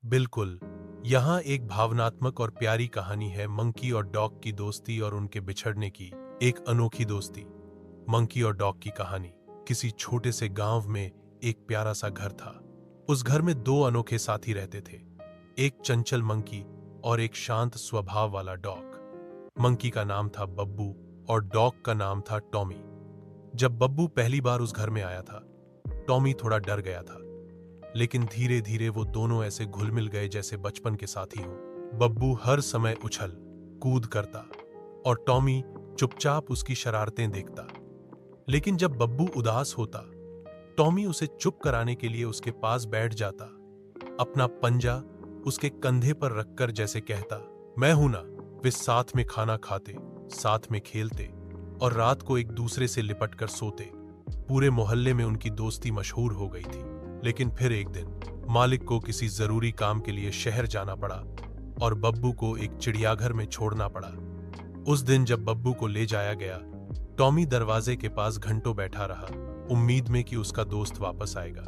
बिल्कुल। यहाँ एक भावनात्मक और प्यारी कहानी है मंकी और डॉग की दोस्ती और उनके बिछड़ने की एक अनोखी दोस्ती। मंकी और डॉग की कहानी। किसी छोटे से गांव में एक प्यारा सा घर था। उस घर में दो अनोखे साथी रहते थे, एक चंचल मंकी और एक शांत स्वभाव वाला डॉग। मंकी का नाम था बब्बू और डॉग का नाम था टॉमी। जब बब्बू पहली बार उस घर में आया था, टॉमी थोड़ा डर गया था, लेकिन धीरे धीरे वो दोनों ऐसे घुल मिल गए जैसे बचपन के साथी हो। बब्बू हर समय उछल कूद करता और टॉमी चुपचाप उसकी शरारतें देखता। लेकिन जब बब्बू उदास होता, टॉमी उसे चुप कराने के लिए उसके पास बैठ जाता, अपना पंजा उसके कंधे पर रखकर जैसे कहता, मैं हूं ना। वे साथ में खाना खाते, साथ में खेलते और रात को एक दूसरे से लिपट कर सोते। पूरे मोहल्ले में उनकी दोस्ती मशहूर हो गई थी। लेकिन फिर एक दिन मालिक को किसी जरूरी काम के लिए शहर जाना पड़ा और बब्बू को एक चिड़ियाघर में छोड़ना पड़ा। उस दिन जब बब्बू को ले जाया गया, टॉमी दरवाजे के पास घंटों बैठा रहा, उम्मीद में कि उसका दोस्त वापस आएगा।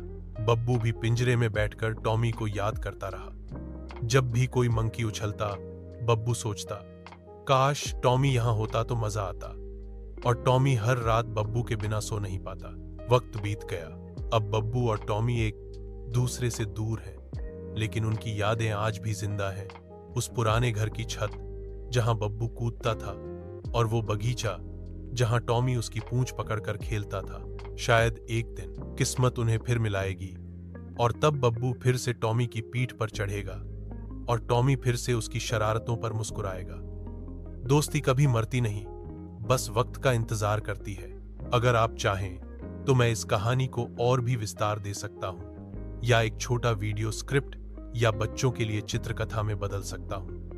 बब्बू भी पिंजरे में बैठकर टॉमी को याद करता रहा। जब भी कोई मंकी उछलता, बब्बू सोचता, काश टॉमी यहां होता तो मजा आता। और टॉमी हर रात बब्बू के बिना सो नहीं पाता। वक्त बीत गया। अब बब्बू और टॉमी एक दूसरे से दूर हैं, लेकिन उनकी यादें आज भी जिंदा हैं। उस पुराने घर की छत जहां बब्बू कूदता था और वो बगीचा जहां टॉमी उसकी पूंछ पकड़कर खेलता था। शायद एक दिन किस्मत उन्हें फिर मिलाएगी और तब बब्बू फिर से टॉमी की पीठ पर चढ़ेगा और टॉमी फिर से उसकी शरारतों पर मुस्कुराएगा। दोस्ती कभी मरती नहीं, बस वक्त का इंतजार करती है। अगर आप चाहें तो मैं इस कहानी को और भी विस्तार दे सकता हूं, या एक छोटा वीडियो स्क्रिप्ट या बच्चों के लिए चित्रकथा में बदल सकता हूं।